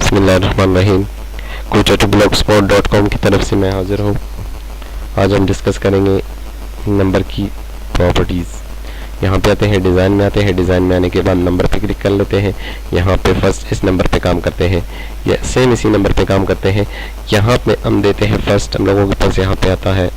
बिस्मिल्लाहिर्रहमानिर्रहीम। blogspot.com की तरफ से मैं हाजिर हूँ। आज हम डिस्कस करेंगे नंबर की प्रॉपर्टीज़। यहाँ पे आते हैं, डिज़ाइन में आते हैं। डिज़ाइन में आने के बाद नंबर पे क्लिक कर लेते हैं। यहाँ पे फर्स्ट इस नंबर पे काम करते हैं या सेम इसी नंबर पे काम करते हैं। यहाँ पे हम देते हैं फर्स्ट, हम लोगों के पास यहाँ पे आता है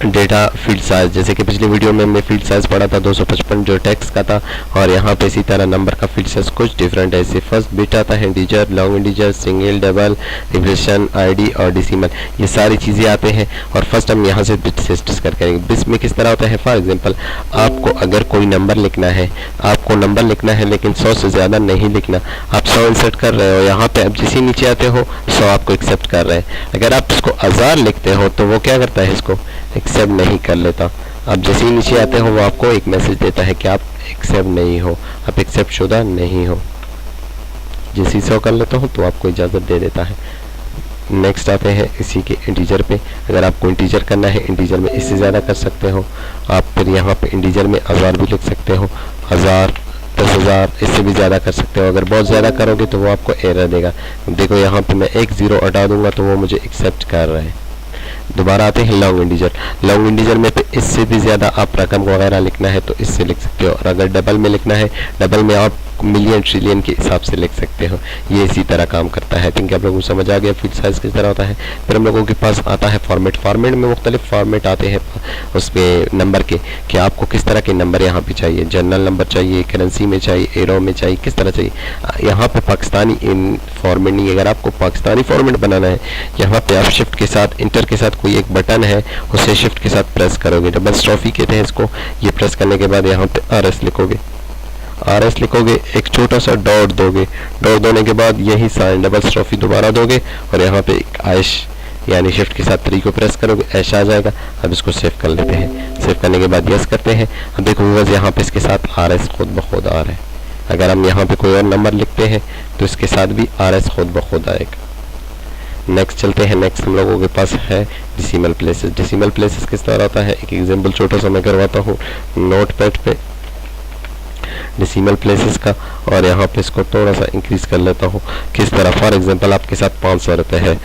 डेटा फील्ड साइज। जैसे कि पिछली वीडियो में हमने फील्ड साइज पढ़ा था 255 जो टेक्स्ट का था, और यहाँ पे इसी तरह नंबर का फील्ड साइज कुछ डिफरेंट है। इसे फर्स्ट बिट आता है, integer, long integer, single, double, रिफ्रेशन, आईडी और डेसिमल, ये सारी चीज़ें आते हैं। और फर्स्ट हम यहाँ से बिट से डिस्कस करेंगे। बिट्स में किस तरह होता है, फॉर एग्जाम्पल आपको अगर कोई नंबर लिखना है, आपको नंबर लिखना है लेकिन 100 से ज़्यादा नहीं लिखना। आप 100 इंसर्ट कर रहे हो, यहाँ पे आप जिस नीचे आते हो 100 आपको एक्सेप्ट कर रहे हैं। अगर आप इसको 1000 लिखते हो तो वो क्या करता है, इसको एक्सेप्ट नहीं कर लेता। आप जैसे ही नीचे आते हो वो आपको एक मैसेज देता है कि आप एक्सेप्ट नहीं हो, आप एक्सेप्ट शुदा नहीं हो। जैसे ही 100 कर लेता हो तो आपको इजाज़त दे देता है। नेक्स्ट आते हैं इसी के इंटीजर पे। अगर आपको इंटीजर करना है, इंटीजर में इससे ज़्यादा कर सकते हो आप। फिर यहाँ पे इंटीजर में 1000 भी लिख सकते हो, 1000, 10,000, इससे भी ज़्यादा कर सकते हो। अगर बहुत ज़्यादा करोगे तो वो आपको एरर देगा। देखो यहाँ पे मैं एक 0 हटा दूंगा तो वो मुझे एक्सेप्ट कर रहा है। दोबारा आते हैं लॉन्ग इंटीजर। लॉन्ग इंटीजर में पे इससे भी ज़्यादा आप रकम वगैरह लिखना है तो इससे लिख सकते हो, और अगर डबल में लिखना है, डबल में आप मिलियन ट्रिलियन के हिसाब से लिख सकते हो। ये इसी तरह काम करता है। थिंक आप लोगों को समझ आ गया फील्ड साइज किस तरह होता है। फिर हम लोगों के पास आता है फॉर्मेट। फॉर्मेट में मुख्तलिफ फॉर्मेट आते हैं उसमें नंबर के, कि आपको किस तरह के नंबर यहाँ पे चाहिए। जनरल नंबर चाहिए, करेंसी में चाहिए, एरो में चाहिए, किस तरह चाहिए। यहाँ पे पाकिस्तानी इन फॉर्मेट नहीं। अगर आपको पाकिस्तानी फॉर्मेट बनाना है, यहाँ पे आप शिफ्ट के साथ, इंटर के साथ कोई एक बटन है, उसे शिफ्ट के साथ प्रेस करोगे, डबल स्ट्रॉफी कहते हैं इसको। ये प्रेस करने के बाद यहाँ पे RS लिखोगे, RS लिखोगे, एक छोटा सा डॉट दोगे, डॉट देने के बाद यही साइन डबल स्ट्रॉफी दोबारा दोगे, और यहाँ पे एक ऐश यानी शिफ्ट के साथ 3 को प्रेस करोगे, ऐश आ जाएगा। अब इसको सेव कर लेते हैं। सेव करने के बाद यस करते हैं। अब देखो व्यूअर्स, यहाँ पे इसके साथ RS खुद ब खुद आ रहा है। अगर हम यहाँ पे कोई और नंबर लिखते हैं तो इसके साथ भी RS खुद ब खुद आएगा। नेक्स्ट चलते हैं। नेक्स्ट हम लोगों के पास है डेसिमल प्लेसेस। डेसिमल प्लेसेस किस तरह आता है, एक एग्जांपल छोटा सा मैं करवाता हूँ नोटपैड पे डेसिमल प्लेसेस का, और यहाँ पे इसको थोड़ा सा इंक्रीज कर लेता हूँ। किस तरह, फॉर एग्जांपल आपके साथ 500 रुपये है,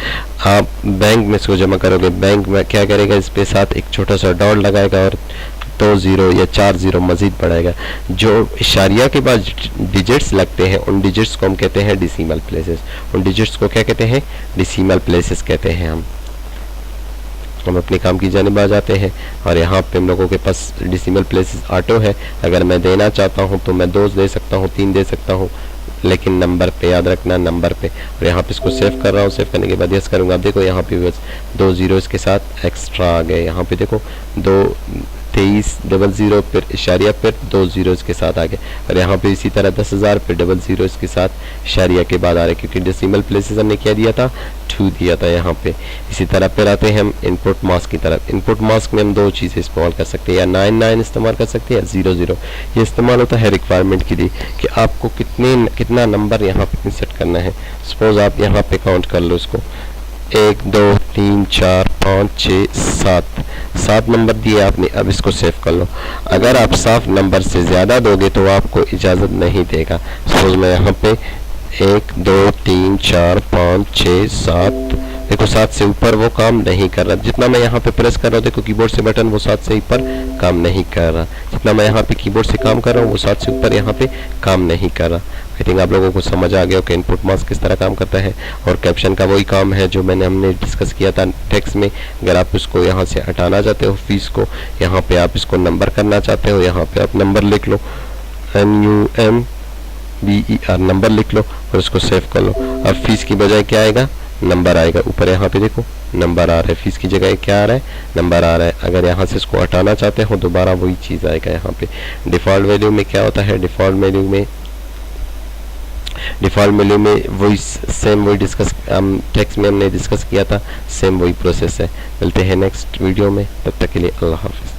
आप बैंक में इसको जमा करोगे। बैंक में क्या करेगा, इस पे साथ एक छोटा सा डॉट लगाएगा और 2 0 या 4 0 मजीद बढ़ाएगा। जो इशारिया के बाद डिजिट्स लगते हैं उन डिजिट्स को हम कहते हैं डेसिमल प्लेसेस। उन डिजिट्स को क्या कहते हैं, डेसिमल प्लेसेस कहते हैं। हम अपने काम की जानिब आ जाते हैं, और यहाँ पे हम लोगों के पास डेसिमल प्लेसेस ऑटो है। अगर मैं देना चाहता हूँ तो मैं 2 दे सकता हूँ, 3 दे सकता हूँ, लेकिन नंबर पे याद रखना, नंबर पे। और यहाँ पे इसको सेव कर रहा हूँ। सेव करने के बाद यस करूँगा। आप देखो यहाँ पे बस 2 0 के साथ एक्स्ट्रा आ गए। यहाँ पे देखो 2 23 00 फिर इशारिया फिर 2 0 के साथ आ गए, और यहाँ पे इसी तरह 10,000 फिर 00 के साथ इशारिया के बाद आ रहे, क्योंकि डेसिमल प्लेसेस हमने क्या दिया था, 2 दिया था यहाँ पे। इसी तरह फिर आते हैं हम इनपुट मास्क की तरफ। इनपुट मास्क में हम 2 चीज़ें इस्तेमाल कर सकते हैं, या 99 इस्तेमाल कर सकते हैं, या 00। ये इस्तेमाल होता है रिक्वायरमेंट के लिए कि आपको कितना नंबर यहाँ पे इंसर्ट करना है। सपोज आप यहाँ पे काउंट कर लो इसको, 1 2 3 4 5 6 7 नंबर दिए आपने। अब इसको सेव कर लो। अगर आप साफ नंबर से ज़्यादा दोगे तो आपको इजाज़त नहीं देगा। सपोज मैं यहाँ पे 1 2 3 4 5 6 7, देखो 7 से ऊपर वो काम नहीं कर रहा। जितना मैं यहाँ पे प्रेस कर रहा हूँ, देखो कीबोर्ड से बटन, वो 7 से ऊपर काम नहीं कर रहा। जितना मैं यहाँ पे कीबोर्ड से काम कर रहा हूँ वो 7 से ऊपर यहाँ पे काम नहीं कर रहा। आई थिंक आप लोगों को समझ आ गया कि इनपुट मास्क किस तरह काम करता है। और कैप्शन का वही काम है जो हमने डिस्कस किया था टेक्स्ट में। अगर आप इसको यहाँ से हटाना चाहते हो, फीस को, यहाँ पे आप इसको नंबर करना चाहते हो, यहाँ पे आप नंबर लिख लो, NUMBER नंबर लिख लो, और इसको सेव कर लो। अब फीस की बजाय क्या आएगा, नंबर आएगा। ऊपर यहाँ पे देखो नंबर आ रहा है, फीस की जगह क्या आ रहा है, नंबर आ रहा है। अगर यहाँ से इसको हटाना चाहते हो दोबारा वही चीज़ आएगा यहाँ पे। डिफ़ॉल्ट वैल्यू में क्या होता है, डिफ़ॉल्ट वैल्यू में वही सेम, वही डिस्कस टेक्स्ट में हमने डिस्कस किया था, सेम वही प्रोसेस है। मिलते हैं नेक्स्ट वीडियो में, तब तक के लिए अल्लाह हाफिज़।